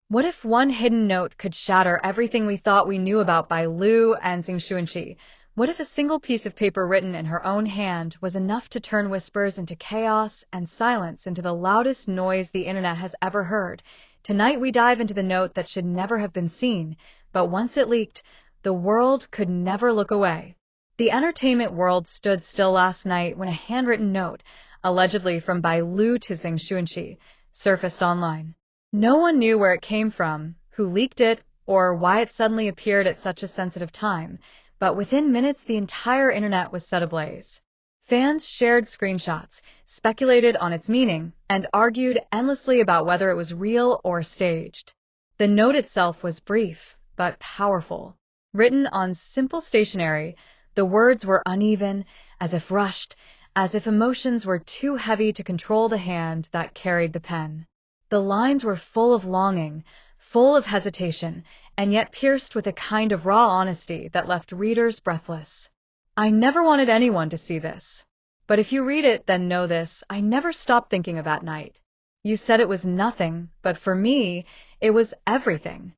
What if one hidden note could shatter everything we thought we knew about Bai Lu and Zeng Shunxi? What if a single piece of paper written in her own hand was enough to turn whispers into chaos and silence into the loudest noise the internet has ever heard? Tonight we dive into the note that should never have been seen, but once it leaked, the world could never look away. The entertainment world stood still last night when a handwritten note, allegedly from Bai Lu to Zeng Shunxi, surfaced online. No one knew where it came from, who leaked it, or why it suddenly appeared at such a sensitive time, but within minutes the entire internet was set ablaze. Fans shared screenshots, speculated on its meaning, and argued endlessly about whether it was real or staged. The note itself was brief, but powerful. Written on simple stationery, the words were uneven, as if rushed, as if emotions were too heavy to control the hand that carried the pen. The lines were full of longing, full of hesitation, and yet pierced with a kind of raw honesty that left readers breathless. I never wanted anyone to see this. But if you read it, then know this: I never stopped thinking of that night. You said it was nothing, but for me, it was everything.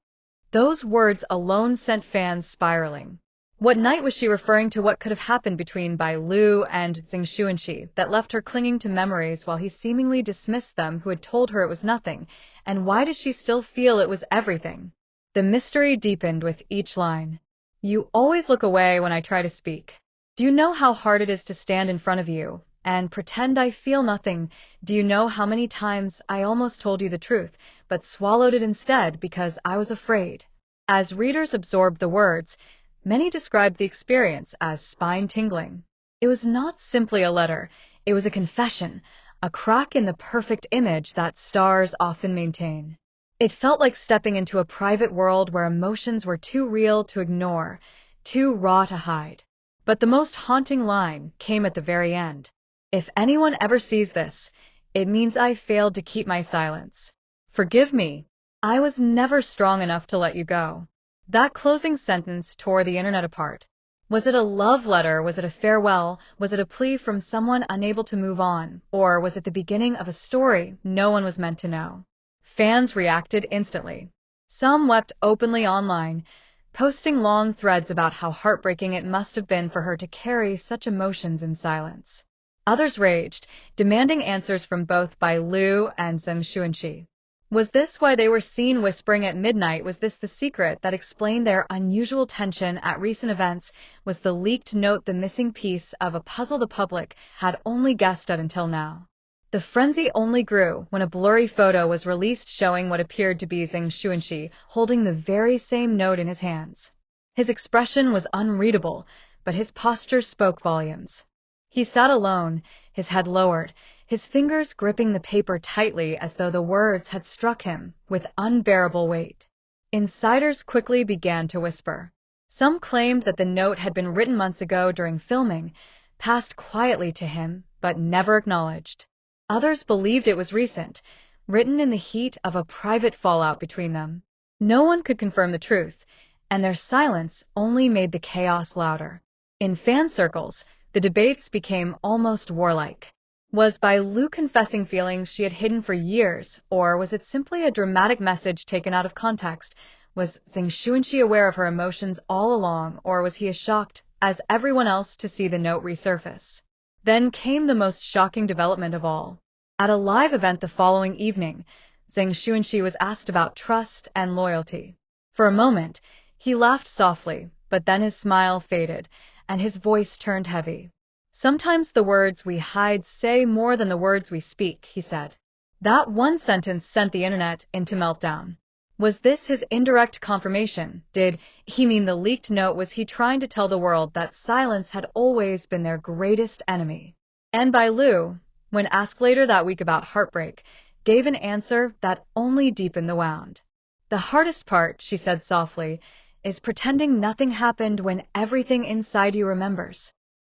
Those words alone sent fans spiraling. What night was she referring to? What could have happened between Bai Lu and Zeng Shunxi that left her clinging to memories while he seemingly dismissed them who had told her it was nothing? And why did she still feel it was everything? The mystery deepened with each line. You always look away when I try to speak. Do you know how hard it is to stand in front of you and pretend I feel nothing? Do you know how many times I almost told you the truth, but swallowed it instead because I was afraid? As readers absorbed the words, many described the experience as spine-tingling. It was not simply a letter, it was a confession, a crack in the perfect image that stars often maintain. It felt like stepping into a private world where emotions were too real to ignore, too raw to hide. But the most haunting line came at the very end. If anyone ever sees this, it means I failed to keep my silence. Forgive me. I was never strong enough to let you go. That closing sentence tore the internet apart. Was it a love letter? Was it a farewell? Was it a plea from someone unable to move on? Or was it the beginning of a story no one was meant to know? Fans reacted instantly. Some wept openly online, posting long threads about how heartbreaking it must have been for her to carry such emotions in silence. Others raged, demanding answers from both Bai Lu and Zeng Shunxi. Was this why they were seen whispering at midnight? Was this the secret that explained their unusual tension at recent events? Was the leaked note the missing piece of a puzzle the public had only guessed at until now? The frenzy only grew when a blurry photo was released showing what appeared to be Zeng Shunxi holding the very same note in his hands. His expression was unreadable, but his posture spoke volumes. He sat alone, his head lowered, his fingers gripping the paper tightly as though the words had struck him with unbearable weight. Insiders quickly began to whisper. Some claimed that the note had been written months ago during filming, passed quietly to him, but never acknowledged. Others believed it was recent, written in the heat of a private fallout between them. No one could confirm the truth, and their silence only made the chaos louder. In fan circles, the debates became almost warlike. Was Bai Lu confessing feelings she had hidden for years, or was it simply a dramatic message taken out of context? Was Zeng Shunxi aware of her emotions all along, or was he as shocked as everyone else to see the note resurface? Then came the most shocking development of all. At a live event the following evening, Zeng Shunxi was asked about trust and loyalty. For a moment, he laughed softly, but then his smile faded, and his voice turned heavy. Sometimes the words we hide say more than the words we speak, he said. That one sentence sent the internet into meltdown. Was this his indirect confirmation? Did he mean the leaked note? Was he trying to tell the world that silence had always been their greatest enemy? And Bai Lu, when asked later that week about heartbreak, gave an answer that only deepened the wound. The hardest part, she said softly, is pretending nothing happened when everything inside you remembers.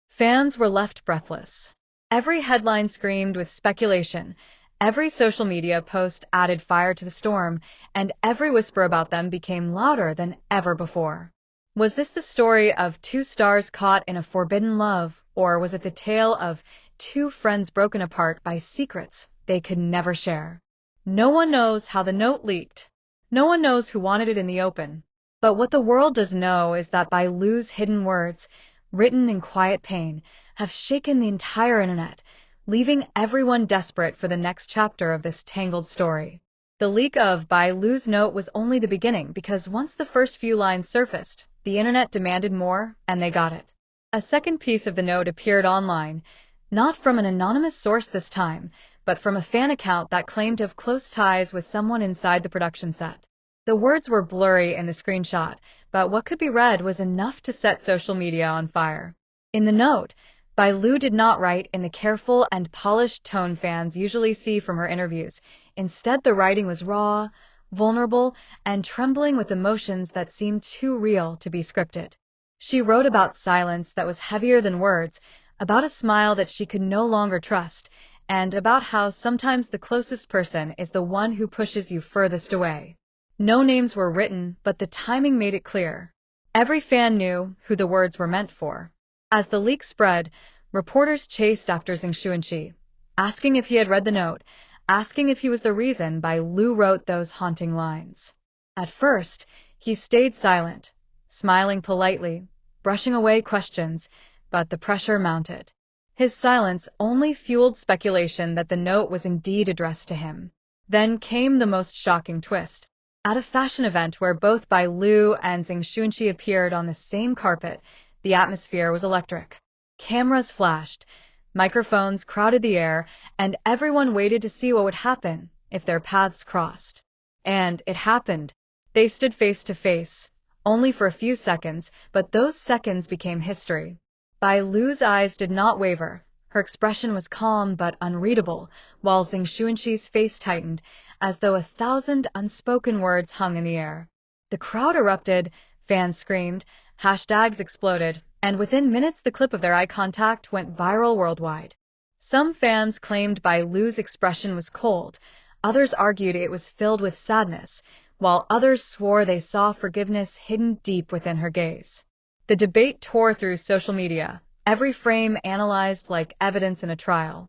Fans were left breathless. Every headline screamed with speculation. Every social media post added fire to the storm, and every whisper about them became louder than ever before. Was this the story of two stars caught in a forbidden love, or was it the tale of two friends broken apart by secrets they could never share? No one knows how the note leaked. No one knows who wanted it in the open. But what the world does know is that Bai Lu's hidden words, written in quiet pain, have shaken the entire internet, leaving everyone desperate for the next chapter of this tangled story. The leak of Bai Lu's note was only the beginning, because once the first few lines surfaced, the internet demanded more, and they got it. A second piece of the note appeared online, not from an anonymous source this time, but from a fan account that claimed to have close ties with someone inside the production set. The words were blurry in the screenshot, but what could be read was enough to set social media on fire. In the note, Bai Lu did not write in the careful and polished tone fans usually see from her interviews. Instead, the writing was raw, vulnerable, and trembling with emotions that seemed too real to be scripted. She wrote about silence that was heavier than words, about a smile that she could no longer trust, and about how sometimes the closest person is the one who pushes you furthest away. No names were written, but the timing made it clear. Every fan knew who the words were meant for. As the leak spread, reporters chased after Zeng Shunxi, asking if he had read the note, asking if he was the reason Bai Lu wrote those haunting lines. At first, he stayed silent, smiling politely, brushing away questions, but the pressure mounted. His silence only fueled speculation that the note was indeed addressed to him. Then came the most shocking twist. At a fashion event where both Bai Lu and Zeng Shunxi appeared on the same carpet, the atmosphere was electric. Cameras flashed, microphones crowded the air, and everyone waited to see what would happen if their paths crossed. And it happened. They stood face to face, only for a few seconds, but those seconds became history. Bai Lu's eyes did not waver. Her expression was calm but unreadable, while Zeng Shunxi's face tightened, as though 1,000 unspoken words hung in the air. The crowd erupted, fans screamed, hashtags exploded, and within minutes the clip of their eye contact went viral worldwide. Some fans claimed Bai Lu's expression was cold, others argued it was filled with sadness, while others swore they saw forgiveness hidden deep within her gaze. The debate tore through social media, every frame analyzed like evidence in a trial.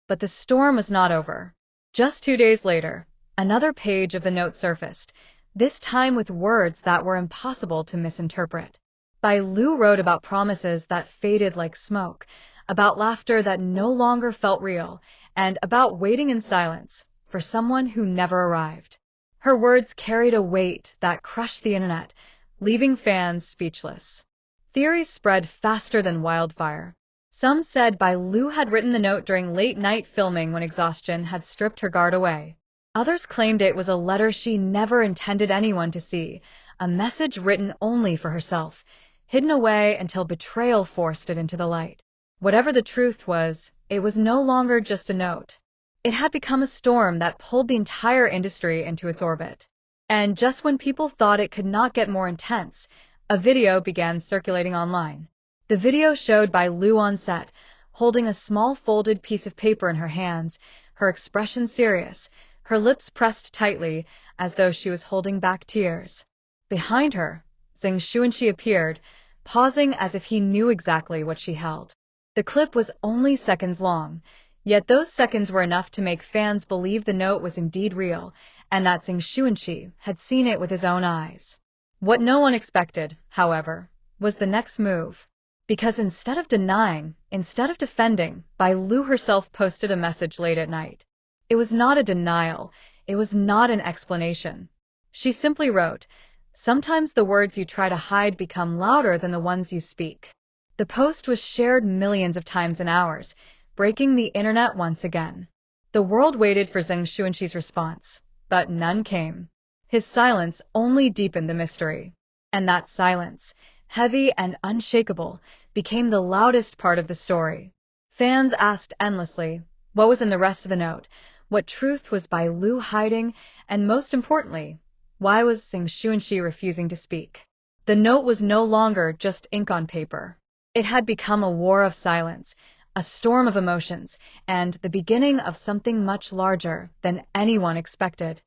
But the storm was not over. Just 2 days later, another page of the note surfaced, this time with words that were impossible to misinterpret. Bai Lu wrote about promises that faded like smoke, about laughter that no longer felt real, and about waiting in silence for someone who never arrived. Her words carried a weight that crushed the internet, leaving fans speechless. Theories spread faster than wildfire. Some said Bai Lu had written the note during late-night filming when exhaustion had stripped her guard away. Others claimed it was a letter she never intended anyone to see, a message written only for herself, hidden away until betrayal forced it into the light. Whatever the truth was, it was no longer just a note. It had become a storm that pulled the entire industry into its orbit. And just when people thought it could not get more intense, a video began circulating online. The video showed Bai Lu on set, holding a small folded piece of paper in her hands, her expression serious, her lips pressed tightly as though she was holding back tears. Behind her, Zeng Shunxi appeared, pausing as if he knew exactly what she held. The clip was only seconds long, yet those seconds were enough to make fans believe the note was indeed real, and that Zeng Shunxi had seen it with his own eyes. What no one expected, however, was the next move. Because instead of denying, instead of defending, Bai Lu herself posted a message late at night. It was not a denial, it was not an explanation. She simply wrote, "Sometimes the words you try to hide become louder than the ones you speak." The post was shared millions of times in hours, breaking the internet once again. The world waited for Zeng Shunxi's response, but none came. His silence only deepened the mystery. And that silence, heavy and unshakable, became the loudest part of the story. Fans asked endlessly, what was in the rest of the note? What truth was Bai Lu hiding? And most importantly, why was Zeng Shunxi refusing to speak? The note was no longer just ink on paper. It had become a war of silence, a storm of emotions, and the beginning of something much larger than anyone expected.